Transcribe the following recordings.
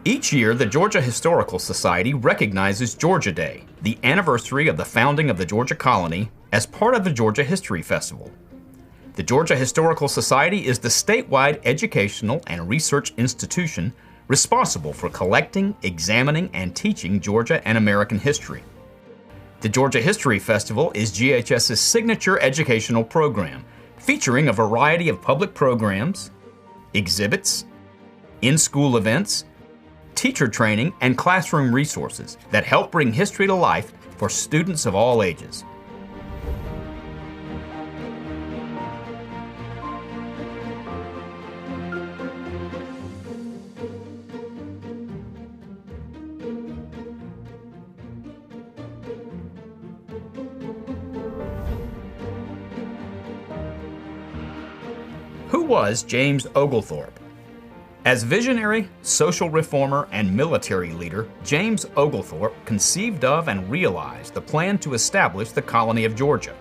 Each year, the Georgia Historical Society recognizes Georgia Day, the anniversary of the founding of the Georgia colony, as part of the Georgia History Festival. The Georgia Historical Society is the statewide educational and research institution responsible for collecting, examining, and teaching Georgia and American history. The Georgia History Festival is GHS's signature educational program, featuring a variety of public programs, exhibits, in-school events, teacher training, and classroom resources that help bring history to life for students of all ages. Who was James Oglethorpe? As visionary, social reformer, and military leader, James Oglethorpe conceived of and realized the plan to establish the colony of Georgia.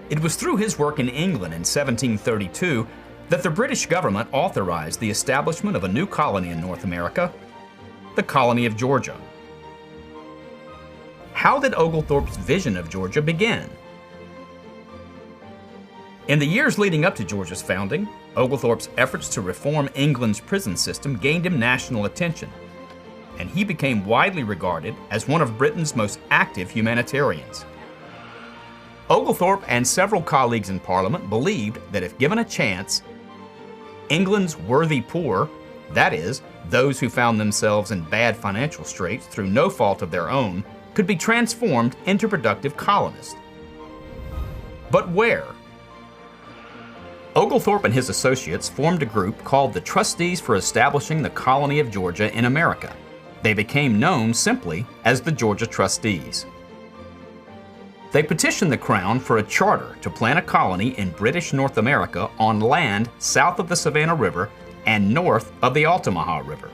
It was through his work in England in 1732 that the British government authorized the establishment of a new colony in North America, the colony of Georgia. How did Oglethorpe's vision of Georgia begin? In the years leading up to Georgia's founding, Oglethorpe's efforts to reform England's prison system gained him national attention, and he became widely regarded as one of Britain's most active humanitarians. Oglethorpe and several colleagues in Parliament believed that if given a chance, England's worthy poor, that is, those who found themselves in bad financial straits through no fault of their own, could be transformed into productive colonists. But where? Oglethorpe and his associates formed a group called the Trustees for Establishing the Colony of Georgia in America. They became known simply as the Georgia Trustees. They petitioned the Crown for a charter to plant a colony in British North America on land south of the Savannah River and north of the Altamaha River.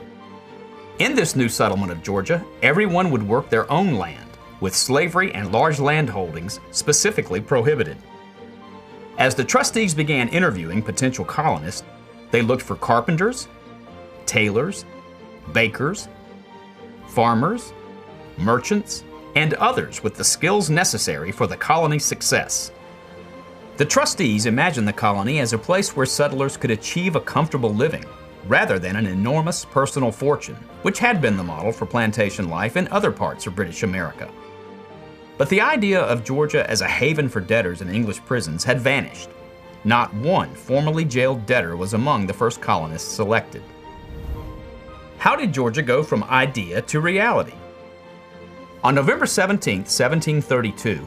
In this new settlement of Georgia, everyone would work their own land, with slavery and large land holdings specifically prohibited. As the trustees began interviewing potential colonists, they looked for carpenters, tailors, bakers, farmers, merchants, and others with the skills necessary for the colony's success. The trustees imagined the colony as a place where settlers could achieve a comfortable living, rather than an enormous personal fortune, which had been the model for plantation life in other parts of British America. But the idea of Georgia as a haven for debtors in English prisons had vanished. Not one formerly jailed debtor was among the first colonists selected. How did Georgia go from idea to reality? On November 17, 1732,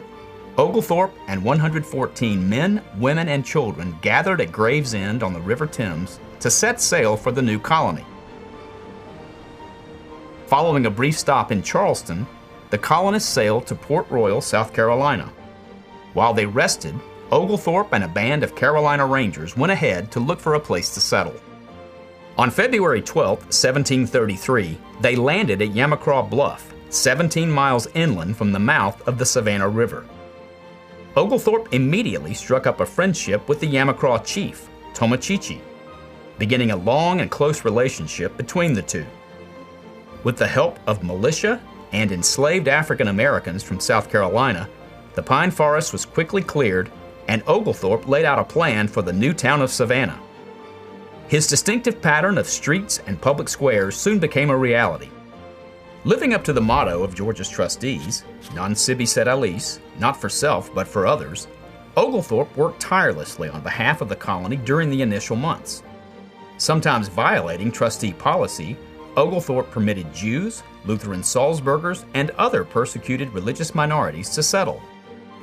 Oglethorpe and 114 men, women, and children gathered at Gravesend on the River Thames to set sail for the new colony. Following a brief stop in Charleston, the colonists sailed to Port Royal, South Carolina. While they rested, Oglethorpe and a band of Carolina Rangers went ahead to look for a place to settle. On February 12, 1733, they landed at Yamacraw Bluff, 17 miles inland from the mouth of the Savannah River. Oglethorpe immediately struck up a friendship with the Yamacraw chief, Tomochichi, beginning a long and close relationship between the two. With the help of militia and enslaved African Americans from South Carolina, the pine forest was quickly cleared, and Oglethorpe laid out a plan for the new town of Savannah. His distinctive pattern of streets and public squares soon became a reality. Living up to the motto of Georgia's trustees, non sibi sed aliis, not for self but for others, Oglethorpe worked tirelessly on behalf of the colony during the initial months. Sometimes violating trustee policy, Oglethorpe permitted Jews, Lutheran Salzburgers, and other persecuted religious minorities to settle.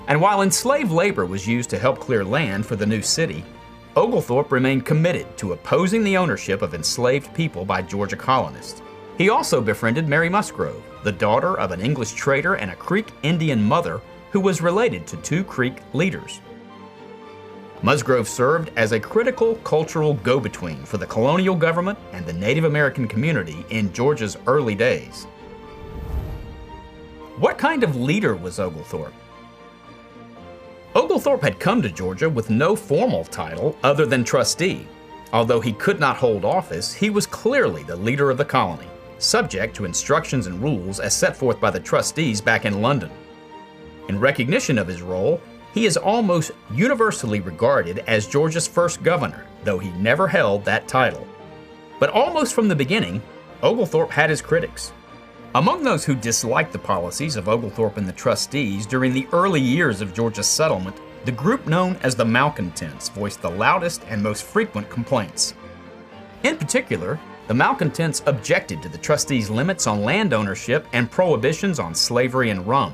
And while enslaved labor was used to help clear land for the new city, Oglethorpe remained committed to opposing the ownership of enslaved people by Georgia colonists. He also befriended Mary Musgrove, the daughter of an English trader and a Creek Indian mother who was related to two Creek leaders. Musgrove served as a critical cultural go-between for the colonial government and the Native American community in Georgia's early days. What kind of leader was Oglethorpe? Oglethorpe had come to Georgia with no formal title other than trustee. Although he could not hold office, he was clearly the leader of the colony, subject to instructions and rules as set forth by the trustees back in London. In recognition of his role, he is almost universally regarded as Georgia's first governor, though he never held that title. But almost from the beginning, Oglethorpe had his critics. Among those who disliked the policies of Oglethorpe and the trustees during the early years of Georgia's settlement, the group known as the malcontents voiced the loudest and most frequent complaints. In particular, the malcontents objected to the trustees' limits on land ownership and prohibitions on slavery and rum.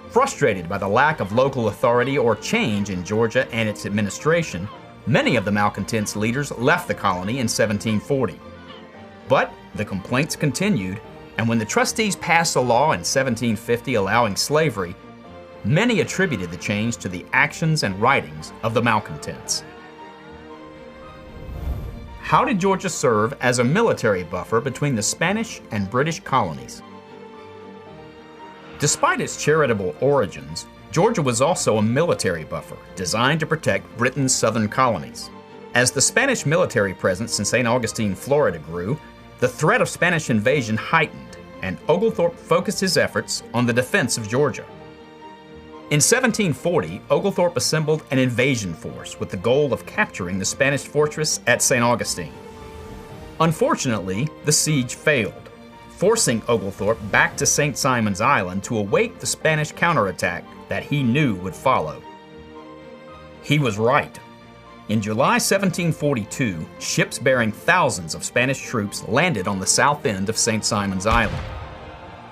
Frustrated by the lack of local authority or change in Georgia and its administration, many of the malcontents' leaders left the colony in 1740. But the complaints continued, and when the trustees passed a law in 1750 allowing slavery, many attributed the change to the actions and writings of the malcontents. How did Georgia serve as a military buffer between the Spanish and British colonies? Despite its charitable origins, Georgia was also a military buffer designed to protect Britain's southern colonies. As the Spanish military presence in St. Augustine, Florida grew, the threat of Spanish invasion heightened, and Oglethorpe focused his efforts on the defense of Georgia. In 1740, Oglethorpe assembled an invasion force with the goal of capturing the Spanish fortress at St. Augustine. Unfortunately, the siege failed, forcing Oglethorpe back to St. Simon's Island to await the Spanish counterattack that he knew would follow. He was right. In July 1742, ships bearing thousands of Spanish troops landed on the south end of St. Simon's Island.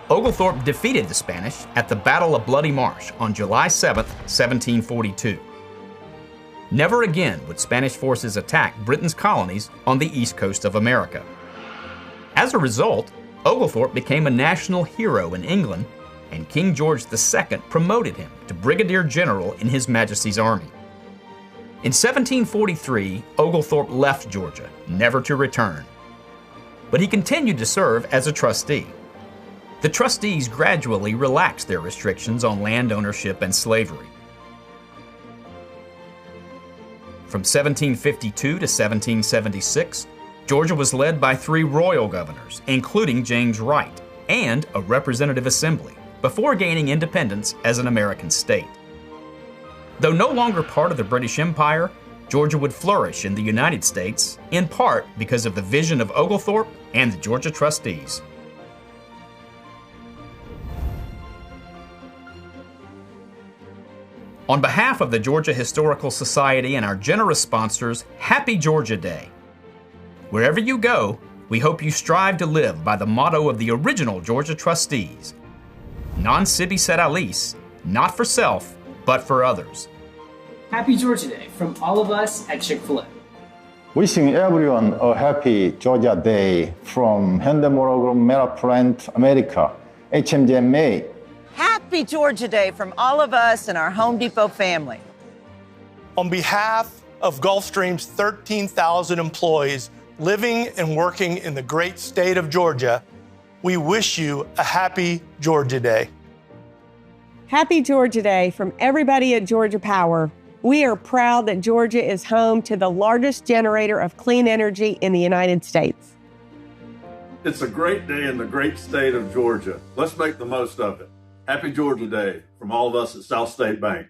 Oglethorpe defeated the Spanish at the Battle of Bloody Marsh on July 7, 1742. Never again would Spanish forces attack Britain's colonies on the east coast of America. As a result, Oglethorpe became a national hero in England, and King George II promoted him to brigadier general in His Majesty's army. In 1743, Oglethorpe left Georgia, never to return. But he continued to serve as a trustee. The trustees gradually relaxed their restrictions on land ownership and slavery. From 1752 to 1776, Georgia was led by 3 royal governors, including James Wright, and a representative assembly, before gaining independence as an American state. Though no longer part of the British Empire, Georgia would flourish in the United States, in part because of the vision of Oglethorpe and the Georgia trustees. On behalf of the Georgia Historical Society and our generous sponsors, Happy Georgia Day. Wherever you go, we hope you strive to live by the motto of the original Georgia trustees, Non sibi sed alis, not for self, but for others. Happy Georgia Day from all of us at Chick-fil-A. Wishing everyone a happy Georgia Day from Hyundai Motor Plant, America, HMGMA. Happy Georgia Day from all of us and our Home Depot family. On behalf of Gulfstream's 13,000 employees living and working in the great state of Georgia, we wish you a happy Georgia Day. Happy Georgia Day from everybody at Georgia Power. We are proud that Georgia is home to the largest generator of clean energy in the United States. It's a great day in the great state of Georgia. Let's make the most of it. Happy Georgia Day from all of us at South State Bank.